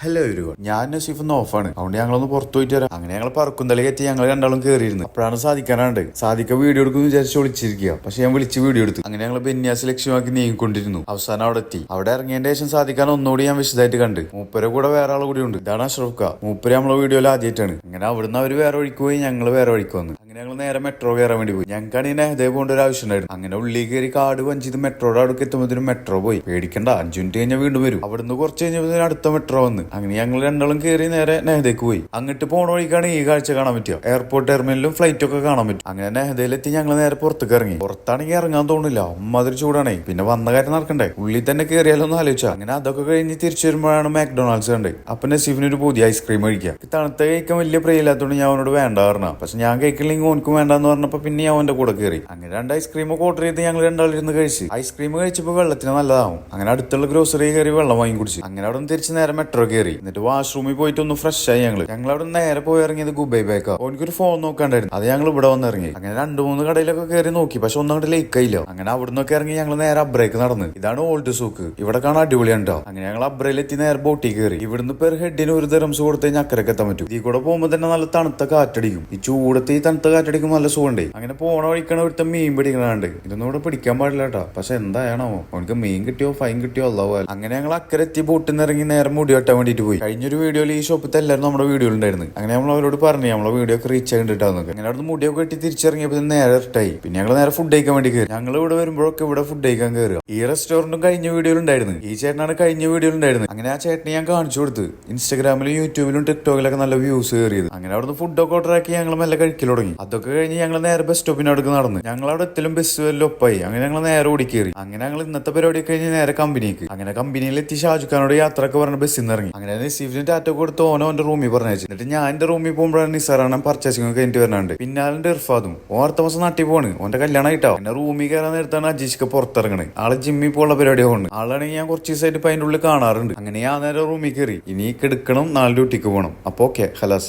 Hello everyone, ഞാൻ നസീഫ് ഓഫാണ്. അതുകൊണ്ട് ഞങ്ങളൊന്ന് പുറത്തു പോയിട്ട് വരാം. അങ്ങനെ ഞങ്ങൾ പറക്കുന്തലി എത്തി ഞങ്ങൾ രണ്ടാളും കയറിയിരുന്നു. അപ്പോഴാണ് സാധിക്കാനാണ്ട് സാധിക്ക വീഡിയോ എടുക്കുന്നു വിചാരിച്ച് വിളിച്ചിരിക്കുക. പക്ഷെ ഞാൻ വിളിച്ച് വീഡിയോ എടുത്തു. അങ്ങനെ ഞങ്ങൾ ബെന്യാസ് ലക്ഷ്യമാക്കി നീങ്ങിക്കൊണ്ടിരുന്നു. അവസാനം അവിടെ എത്തി. അവിടെ ഇറങ്ങിയതിന്റെ ശേഷം സാധിക്കാൻ ഒന്നുകൂടി ഞാൻ വിശദമായിട്ട് കണ്ട്. മൂപ്പരെ കൂടെ വേറെ ആൾ കൂടി ഉണ്ട്. ഇതാണ് അഷ്റഫ്. മൂപ്പര് നമ്മളെ വീഡിയോയിൽ ആദ്യമായിട്ടാണ്. അങ്ങനെ അവിടുന്ന് അവർ വേറെ വഴിക്ക് പോയി, ഞങ്ങൾ വേറെ വഴിക്ക് വന്നു. അങ്ങനെ ഞങ്ങൾ നേരെ മെട്രോ കയറാൻ വേണ്ടി പോയി. ഞങ്ങൾക്കാണ് ഇതിനെ ഇതേ പോകേണ്ട ഒരു ആവശ്യം ഉണ്ടായിരുന്നു. അങ്ങനെ ഉള്ളിൽ കയറി കാട് പഞ്ചിത് മെട്രോയുടെ അടുക്ക് എത്തുമ്പോഴത്തേനും മെട്രോ പോയി. പേടിക്കണ്ട, 5 മിനിറ്റ് കഴിഞ്ഞാൽ വീണ്ടും വരും. അവിടുന്ന് കുറച്ച് കഴിഞ്ഞപ്പോൾ അടുത്ത മെട്രോ വന്ന്. അങ്ങനെ ഞങ്ങൾ രണ്ടാളും കയറി നേരെ നെഹ്ദയ്ക്ക് പോയി. അങ്ങോട്ട് പോണ വഴിക്കാണ് ഈ കാഴ്ച കാണാൻ പറ്റുക. എയർപോർട്ട് ടെർമിനലും ഫ്ലൈറ്റ് ഒക്കെ കാണാൻ പറ്റും. അങ്ങനെ നെഹ്ദയിലെത്തി ഞങ്ങൾ നേരെ പുറത്തേക്ക് ഇറങ്ങി. പുറത്താണെങ്കിൽ ഇറങ്ങാൻ തോന്നില്ല, അമ്മാതിരി ചൂടാണേ. പിന്നെ വന്ന കാര്യം നടക്കണ്ടേ, ഉള്ളിൽ തന്നെ കയറിയാലൊന്നും ആലോചിച്ചാ. അങ്ങനെ അതൊക്കെ കഴിഞ്ഞ് തിരിച്ചു വരുമ്പോഴാണ് മാക്ഡൊണാൾഡ്സ് കണ്ടത്. അപ്പൊ നസീഫിന് ഒരു പുതിയ ഐസ്ക്രീം കഴിക്കുക. തണുത്ത കഴിക്കാൻ വലിയ പ്രിയമില്ലാത്തതുകൊണ്ട് ഞാൻ അവനോട് വേണ്ട പറഞ്ഞ. പക്ഷെ ഞാൻ കഴിക്കില്ലെങ്കിൽ ഓനക്കും വേണ്ടെന്ന് പറഞ്ഞപ്പോ പിന്നെ ഞാൻ അവന്റെ കൂടെ കയറി. അങ്ങനെ 2 ഐസ്ക്രീം ഒക്കെ ഓർഡർ ചെയ്ത് ഞങ്ങൾ രണ്ടാളിരുന്ന് കഴിച്ച്. ഐസ്ക്രീം കഴിച്ചപ്പോൾ വെള്ളത്തിന് നല്ലതാവും. അങ്ങനെ അടുത്തുള്ള ഗ്രോസറി കയറി വെള്ളം വാങ്ങി കുടിച്ചു. അങ്ങനെ അവിടെ നിന്ന് തിരിച്ച് നേരെ മെട്രോ കയറി. എന്നിട്ട് വാഷ്റൂമിൽ പോയിട്ട് ഒന്ന് ഫ്രഷ് ആയി. ഞങ്ങൾ അവിടെ നേരെ പോയി ഇറങ്ങിയത് ഗുബൈ ബേക്കാ. ഓനിക്കൊരു ഫോൺ നോക്കാണ്ടായിരുന്നു. അത് ഞങ്ങൾ ഇവിടെ വന്ന് ഇറങ്ങി. അങ്ങനെ 2-3 കടയിലൊക്കെ കയറി നോക്കി, പക്ഷെ ഒന്നും അങ്ങോട്ട് ലേക്ക് ആയില്ല. അങ്ങനെ അവിടെ നിന്നൊക്കെ ഇറങ്ങി ഞങ്ങൾ നേരെ അബ്രേക്ക് നടന്ന്. ഇതാണ് ഓൾഡ് സൂക്ക്. ഇവിടെ കാണാൻ അടിപൊളിയാണ് ട്ടോ. അങ്ങനെ ഞങ്ങൾ അബ്രയിലെത്തി നേരെ ബോട്ടിൽ കയറി. ഇവിടുന്ന് പെർ ഹെഡിന് 1 ദിർഹംസ് കൊടുത്ത് കഴിഞ്ഞാൽ അക്കരക്ക് എത്താൻ പറ്റും. ഈ കൂടെ പോകുമ്പോൾ തന്നെ നല്ല തണുത്ത കാറ്റടിക്കും. ഈ ചൂടത്ത് ഈ തണുത്ത കാറ്റടിക്കും നല്ല സുഖമുണ്ടേ. അങ്ങനെ പോണ വഴിക്കണ ഒരുത്ത മീൻ പിടിക്കണുണ്ട്. ഇതൊന്നും ഇവിടെ പിടിക്കാൻ പാടില്ല കേട്ടോ. പക്ഷെ എന്തായാണോ അവനക്ക് മീൻ കിട്ടിയോ ഫൈൻ കിട്ടിയോ അല്ലാവോ. അങ്ങനെ ഞങ്ങൾ അക്കരെത്തി ബോട്ടിൽ നിന്ന് ഇറങ്ങി നേരെ മുടി വെട്ടാൻ വേണ്ടിട്ട് പോയി. കഴിഞ്ഞൊരു വീഡിയോയിൽ ഈ ഷോപ്പിൽ എല്ലാവരും നമ്മുടെ വീഡിയോ ഉണ്ടായിരുന്നു. അങ്ങനെ നമ്മൾ അവരോട് പറഞ്ഞു നമ്മളെ വീഡിയോ ഒക്കെ റീച്ച് ആയിട്ടാന്നൊക്കെ. അങ്ങനെ അവിടെ മുടിയൊക്കെ കെട്ടി തിരിച്ചിറങ്ങിയപ്പോൾ നേരെ ഇട്ടായി. പിന്നെ ഞങ്ങൾ നേരെ ഫുഡ് കഴിക്കാൻ വേണ്ടി കയറി. ഞങ്ങൾ ഇവിടെ വരുമ്പോഴൊക്കെ ഇവിടെ ഫുഡ് കഴിക്കാൻ കയറുക. ഈ റെസ്റ്റോറന്റും കഴിഞ്ഞ വീഡിയോയിൽ ഉണ്ടായിരുന്നു. ഈ ചേട്ടനാണ് കഴിഞ്ഞ വീഡിയോയിൽ ഉണ്ടായിരുന്നത്. അങ്ങനെ ആ ചേട്ടനെ ഞാൻ കാണിച്ചു കൊടുത്ത്. ഇൻസ്റ്റാഗ്രാമിലും യൂട്യൂബിലും ടിക്ടോക്കിലൊക്കെ നല്ല വ്യൂസ് കയറിയത്. അങ്ങനെ അവിടുന്ന് ഫുഡൊക്കെ ഓർഡർ ആക്കി ഞങ്ങൾ മെല്ലെ കഴിക്കൽ തുടങ്ങി. അതൊക്കെ കഴിഞ്ഞ് ഞങ്ങൾ നേരെ ബസ് സ്റ്റോപ്പിന് അടുക്ക് നടന്നു. ഞങ്ങൾ അവിടെ എത്തിലും ബസ് വല്ല ഒപ്പായി. അങ്ങനെ ഞങ്ങൾ നേരെ ഓടിക്കേറി. അങ്ങനെ ഞങ്ങൾ ഇന്നത്തെ പരിപാടി കഴിഞ്ഞ് നേരെ കമ്പനിക്ക്. അങ്ങനെ കമ്പനിയിൽ എത്തി ഷാജുഖാനോട് യാത്രയൊക്കെ പറഞ്ഞ് ബസ്സിൽ നിന്ന് ഇറങ്ങി. അങ്ങനെ നസീഫിന് ടാറ്റോ കൊടുത്ത് ഓനോ എന്റെ റൂമിൽ പറഞ്ഞു. എന്നിട്ട് ഞാൻ എന്റെ റൂമിൽ പോകുമ്പോഴാണ് നിസാറാണ് പർച്ചേസിംഗ് ഒക്കെ കഴിഞ്ഞിട്ട് വരണുണ്ട്. പിന്നെ ആളിന്റെ ഇർഫാദും അടുത്ത മാസം നാട്ടിൽ പോണ്. ഓന്റെ കല്യാണം ആയിട്ടോ. പിന്നെ റൂമിൽ കയറാൻ നേരത്താണ് അജീഷ്ക്ക് പുറത്തിറങ്ങണേ. ആള് ജിമ്മിൽ പോലുള്ള പരിപാടി പോകുന്നത്. ആളാണെങ്കിൽ ഞാൻ കുറച്ച് ദിവസമായിട്ട് അതിന്റെ ഉള്ളിൽ കാണാറുണ്ട്. അങ്ങനെ ഞാൻ നേരെ റൂമിൽ കയറി. ഇനി കിടക്കണം, 4 ഡ്യൂട്ടിക്ക് പോകണം. അപ്പൊ ഓക്കെ ഹലാസ്.